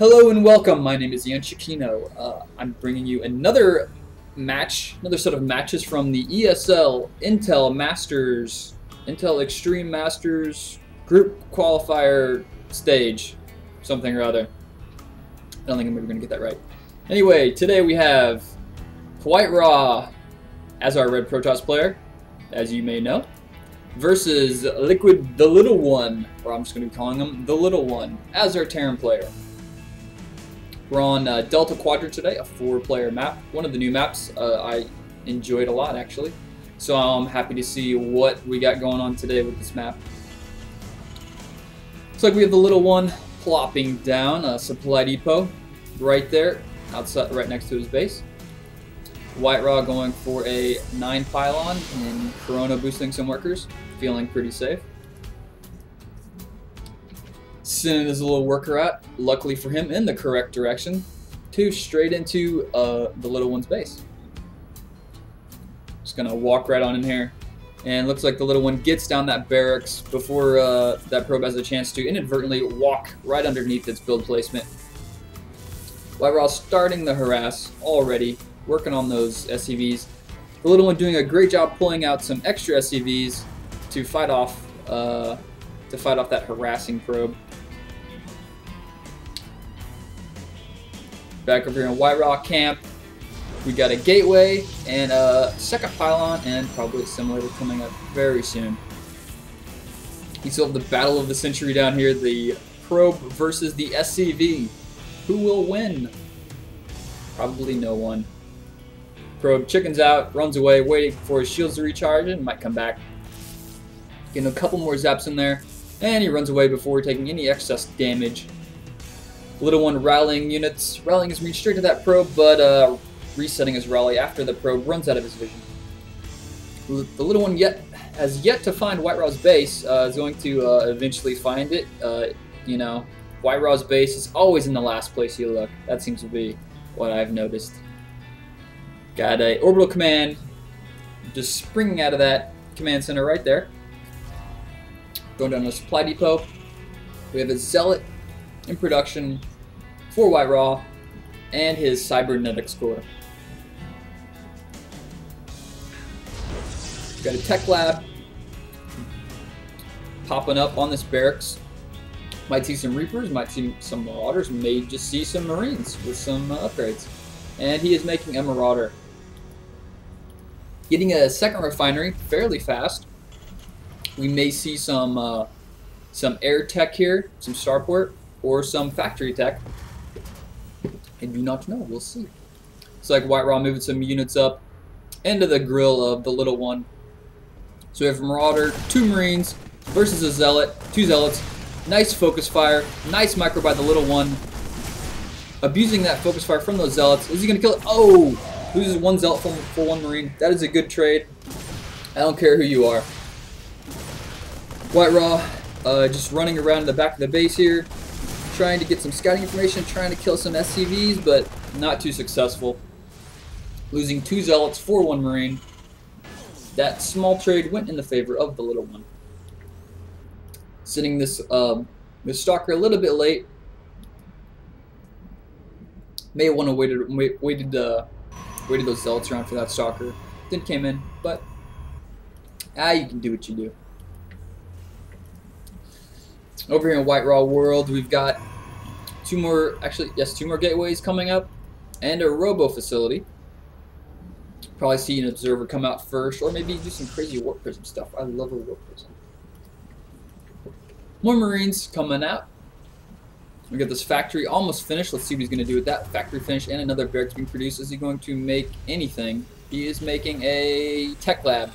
Hello and welcome. My name is Ian Shikino. I'm bringing you another set of matches from the ESL Intel Masters, Intel Extreme Masters Group Qualifier stage, something or other. I don't think I'm ever going to get that right. Anyway, today we have WhiteRa as our Red Protoss player, as you may know, versus Liquid the Little One, or I'm just going to be calling him the Little One, as our Terran player. We're on Delta Quadrant today, a 4-player map. One of the new maps I enjoyed a lot, actually. So I'm happy to see what we got going on today with this map. Looks like we have the Little One plopping down a supply depot right there, outside, right next to his base. WhiteRa going for a 9 pylon and Corona boosting some workers, feeling pretty safe. Sending his little worker out, luckily for him, in the correct direction, straight into the Little One's base. Just gonna walk right on in here, and looks like the Little One gets down that barracks before that probe has a chance to inadvertently walk right underneath its build placement. WhiteRa starting the harass already, working on those SCVs. The Little One doing a great job pulling out some extra SCVs to fight off that harassing probe. Back over here in WhiteRa camp, we got a gateway and a second pylon, and probably a simulator coming up very soon. We still have the battle of the century down here, the probe versus the SCV. Who will win? Probably no one. Probe chickens out, runs away, waiting for his shields to recharge, and might come back. Getting a couple more zaps in there, and he runs away before taking any excess damage. Little One rallying units, rallying his marine straight to that probe, but resetting his rally after the probe runs out of his vision. The Little One has yet to find WhiteRa's base. Is going to eventually find it. You know, WhiteRa's base is always in the last place you look. That seems to be what I've noticed. Got a orbital command just springing out of that command center right there. Going down to the supply depot. We have a Zealot in production for WhiteRa and his cybernetics core. Got a tech lab popping up on this barracks. Might see some Reapers, might see some Marauders, may just see some Marines with some upgrades. And he is making a Marauder. Getting a second refinery fairly fast. We may see some air tech here, some starport, or some factory tech. I do not know. We'll see. It's like WhiteRa moving some units up into the grill of the Little One. So we have a Marauder, 2 Marines versus a Zealot, 2 Zealots. Nice focus fire, nice micro by the Little One. Abusing that focus fire from those Zealots. Is he going to kill it? Oh! Loses 1 Zealot for 1 Marine. That is a good trade. I don't care who you are. WhiteRa just running around the back of the base here, trying to get some scouting information, trying to kill some SCVs, but not too successful. Losing 2 Zealots for 1 Marine. That small trade went in the favor of the Little One. Sending this Stalker a little bit late. May have want to waited those Zealots around for that Stalker. Then came in, but you can do what you do. Over here in WhiteRa world, we've got 2 more gateways coming up, and a robo facility. Probably see an observer come out first, or maybe do some crazy warp prism stuff. I love a warp prism. More Marines coming out. We got this factory almost finished. Let's see what he's going to do with that. Factory finish and another barracks being produced. Is he going to make anything? He is making a tech lab.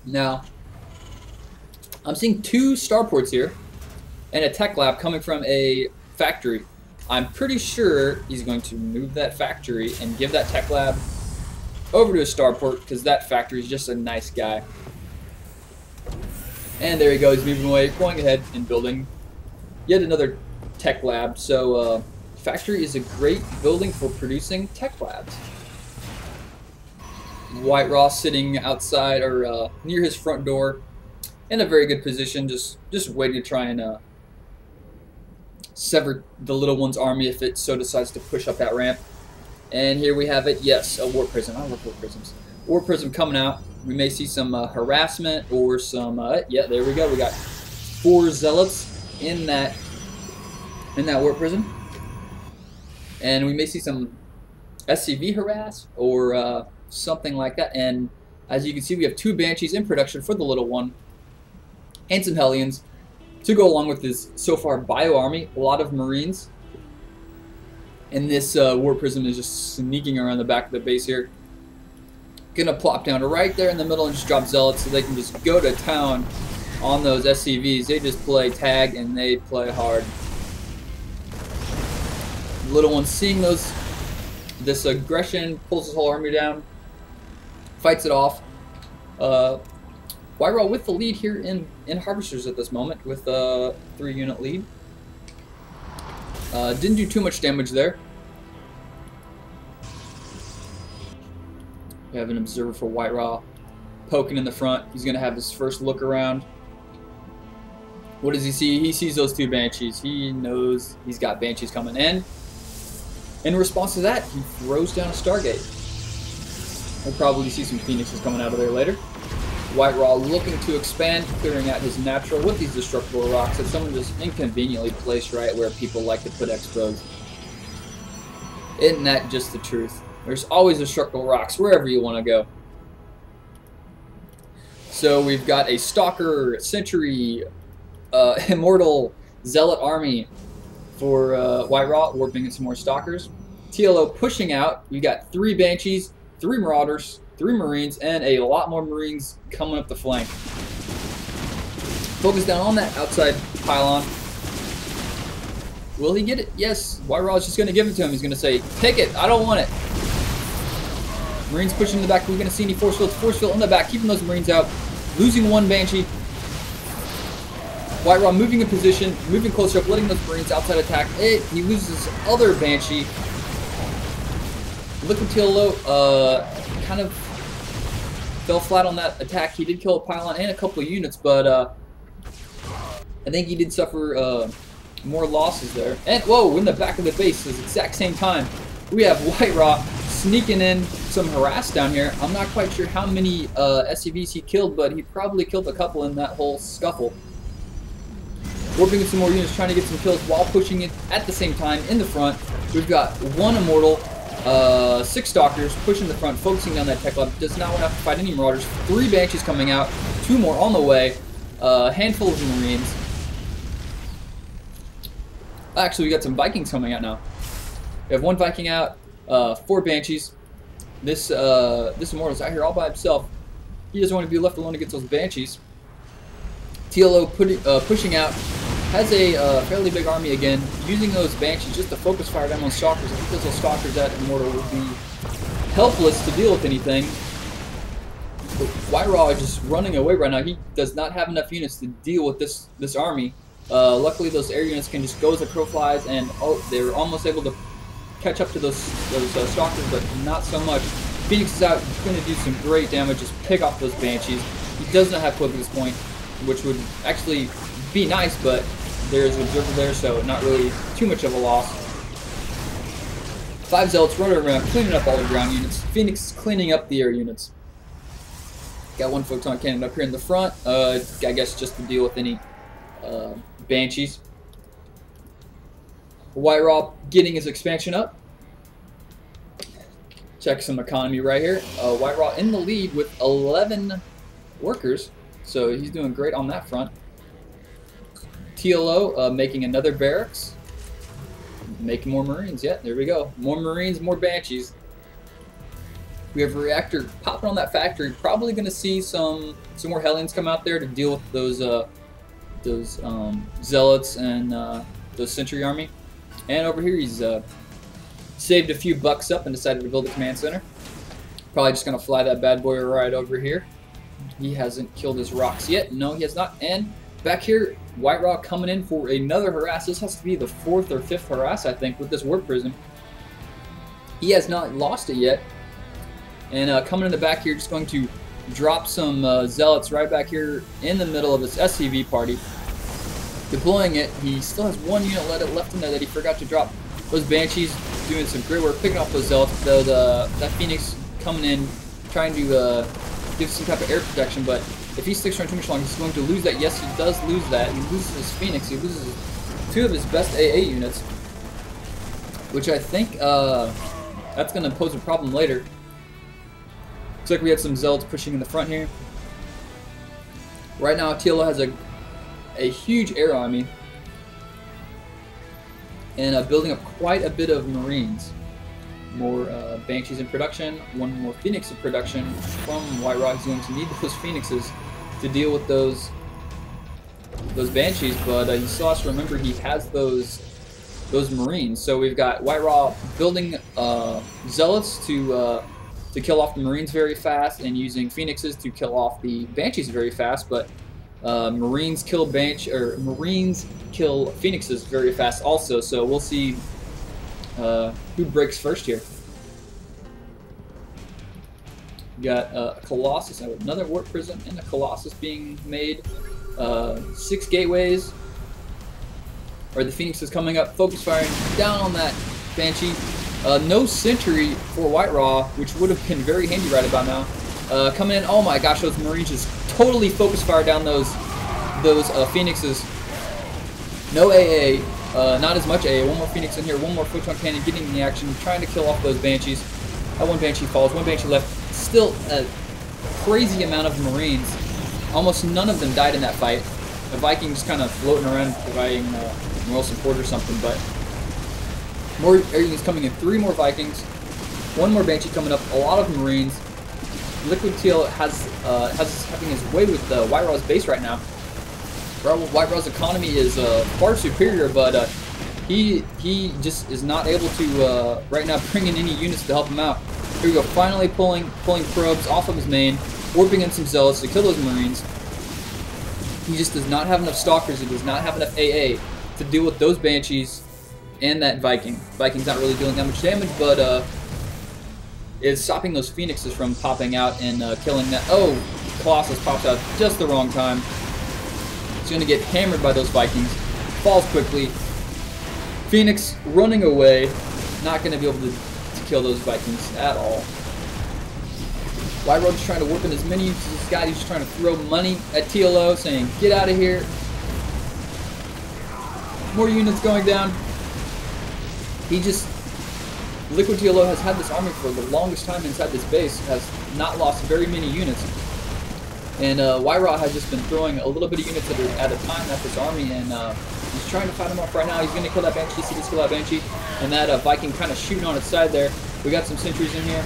Now, I'm seeing 2 starports here and a tech lab coming from a factory. I'm pretty sure he's going to move that factory and give that tech lab over to a starport, because that factory is just a nice guy. And there he goes, moving away, going ahead and building yet another tech lab. So factory is a great building for producing tech labs. WhiteRa sitting outside, or near his front door, in a very good position, just waiting to try and sever the little one's army if it so decides to push up that ramp. And here we have it. Yes, a Warp Prism. I love Warp Prisms. Warp Prism coming out. We may see some harassment or some. Yeah, there we go. We got 4 Zealots in that Warp Prism, and we may see some SCV harass or something like that. And as you can see, we have 2 Banshees in production for the little one, and some Hellions to go along with this so far bio army. A lot of Marines. And this Warp Prism is just sneaking around the back of the base here. Gonna plop down right there in the middle and just drop Zealots so they can just go to town on those SCVs. They just play tag and they play hard. The little one seeing this aggression, pulls his whole army down, fights it off. WhiteRa with the lead here in Harvesters at this moment with a 3-unit lead. Didn't do too much damage there. We have an observer for WhiteRa poking in the front. He's going to have his first look around. What does he see? He sees those 2 Banshees. He knows he's got Banshees coming in. In response to that, he throws down a Stargate. We'll probably see some Phoenixes coming out of there later. WhiteRa looking to expand, clearing out his natural with these destructible rocks that someone just inconveniently placed right where people like to put expos. Isn't that just the truth? There's always destructible rocks wherever you want to go. So we've got a Stalker, Sentry, Immortal, Zealot army for WhiteRa, warping in some more Stalkers. TLO pushing out. We got 3 Banshees, 3 Marauders, 3 Marines, and a lot more Marines coming up the flank. Focus down on that outside pylon. Will he get it? Yes. WhiteRa is just going to give it to him. He's going to say, take it. I don't want it. Marines pushing in the back. We're going to see any force fields. Force field in the back, keeping those Marines out. Losing 1 Banshee. WhiteRa moving in position, moving closer up, letting those Marines outside attack. He loses his other Banshee. Liquid TLO kind of fell flat on that attack. He did kill a pylon and a couple of units, but I think he did suffer more losses there. And whoa, in the back of the base at the exact same time, we have WhiteRa sneaking in some harass down here. I'm not quite sure how many SCVs he killed, but he probably killed a couple in that whole scuffle. Warping in some more units, trying to get some kills while pushing it at the same time in the front. We've got 1 Immortal, 6 Stalkers pushing the front, focusing down that tech lab. Does not want to have to fight any Marauders. 3 Banshees coming out, 2 more on the way. Handful of Marines. Actually, we got some Vikings coming out now. We have 1 Viking out, 4 Banshees. This Immortal's out here all by himself. He doesn't want to be left alone against those Banshees. TLO pushing out. Has a fairly big army again, using those Banshees just to focus fire down on Stalkers. I think those Stalkers at Immortal will be helpless to deal with anything. But WhiteRa is just running away right now. He does not have enough units to deal with this army. Luckily, those air units can just go as the crow flies, and they're almost able to catch up to those Stalkers, but not so much. Phoenix is out. He's going to do some great damage, just pick off those Banshees. He does not have Cloak at this point, which would actually be nice, but there's an observer there, so not really too much of a loss. 5 Zealots running around, cleaning up all the ground units. Phoenix is cleaning up the air units. Got 1 photon cannon up here in the front. I guess just to deal with any Banshees. WhiteRa getting his expansion up. Check some economy right here. WhiteRa in the lead with 11 workers, so he's doing great on that front. TLO making another barracks, making more Marines. Yeah, there we go. More Marines, more Banshees. We have a reactor popping on that factory. Probably going to see some more Hellions come out there to deal with those Zealots and those Sentry army. And over here, he's saved a few bucks up and decided to build a command center. Probably just going to fly that bad boy right over here. He hasn't killed his rocks yet. No, he has not. And back here, WhiteRa coming in for another harass. This has to be the 4th or 5th harass, I think, with this Warp Prism. He has not lost it yet. And coming in the back here, just going to drop some Zealots right back here in the middle of this SCV party. deploying it. He still has one unit left in there that he forgot to drop. Those Banshees doing some great work picking off those Zealots. That Phoenix coming in, trying to give some type of air protection, but if he sticks around too much longer, he's going to lose that. Yes, he does lose that. He loses his Phoenix. He loses two of his best AA units, which I think that's going to pose a problem later. Looks like we have some Zealots pushing in the front here. Right now, TLO has a huge air army and building up quite a bit of Marines. More Banshees in production, one more Phoenix in production from WhiteRa. He's going to need those Phoenixes to deal with those Banshees, but he still has to remember he has those Marines. So we've got WhiteRa building Zealots to kill off the Marines very fast, and using Phoenixes to kill off the Banshees very fast. But Marines kill Phoenixes very fast also. So we'll see who breaks first here. We got a Colossus, another Warp Prism, and a Colossus being made. 6 gateways. Or the Phoenix is coming up, focus firing down on that Banshee. No sentry for WhiteRa, which would have been very handy right about now. Coming in, oh my gosh, those Marines just totally focus fire down those Phoenixes. No AA. Not as much AA. One more Phoenix in here, one more photon cannon getting in the action, trying to kill off those Banshees. That one Banshee falls, one Banshee left. Still a crazy amount of Marines. Almost none of them died in that fight. The Vikings kind of floating around providing moral support or something, but more air units coming in. 3 more Vikings, 1 more Banshee coming up, a lot of Marines. Liquid TL has having his way with WhiteRa's base right now. WhiteRa's economy is far superior, but he just is not able to right now bring in any units to help him out. Here we go, finally pulling probes off of his main, warping in some Zealots to kill those Marines. He just does not have enough Stalkers, he does not have enough AA to deal with those Banshees and that Viking. Viking's not really doing that much damage, but it's stopping those Phoenixes from popping out and killing that. Oh, Colossus pops out just the wrong time. He's going to get hammered by those Vikings. Falls quickly. Phoenix running away. Not going to be able to kill those Vikings at all. WhiteRa just trying to warp in as many units as he's got. He's just trying to throw money at TLO, saying, get out of here. More units going down. Liquid TLO has had this army for the longest time inside this base, has not lost very many units. And WhiteRa has just been throwing a little bit of units at a time at this army, and he's trying to fight him off right now. He's going to kill that Banshee, see this kill that Banshee, and that Viking kind of shooting on its side there. We got some sentries in here.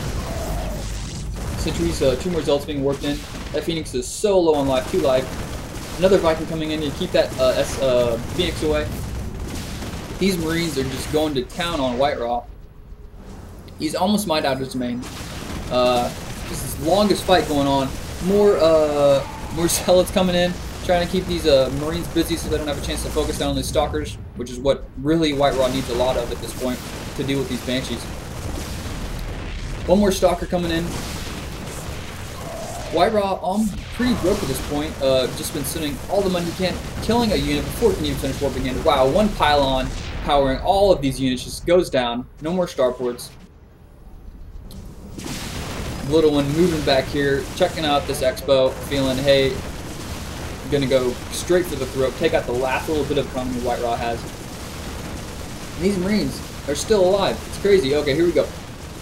Sentries, 2 more Zealots being warped in. That Phoenix is so low on life, 2 life. Another Viking coming in to keep that Phoenix away. These Marines are just going to town on WhiteRa. He's almost mined out his main. This is the longest fight going on. More Zealots coming in, trying to keep these Marines busy so they don't have a chance to focus down on these Stalkers, which is what really WhiteRa needs a lot of at this point to deal with these Banshees. 1 more Stalker coming in. WhiteRa pretty broke at this point. Just been sending all the money he can, killing a unit before he can even finish warping in. Wow, 1 pylon powering all of these units just goes down. No more starports. Little one moving back here, checking out this expo, feeling, hey, I'm gonna go straight for the throat, take out the last little bit of economy WhiteRa has. And these Marines are still alive. It's crazy. Okay, here we go.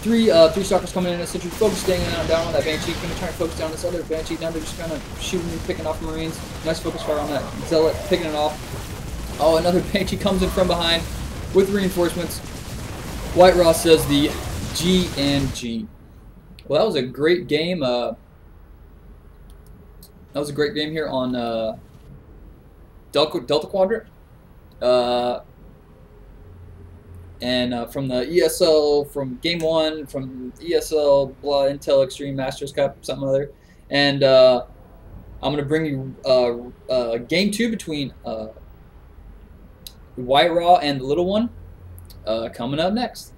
3 Stalkers coming in, essentially focusing down on that Banshee. Gonna try and focus down this other Banshee. Now they're just kind of shooting and picking off Marines. Nice focus fire on that Zealot, picking it off. Oh, another Banshee comes in from behind with reinforcements. WhiteRa says the GNG. Well, that was a great game. That was a great game here on Delta Quadrant. And from the ESL, from Game 1, from ESL Intel Extreme Masters Cup, something or other. And I'm going to bring you Game 2 between WhiteRa and the Little One coming up next.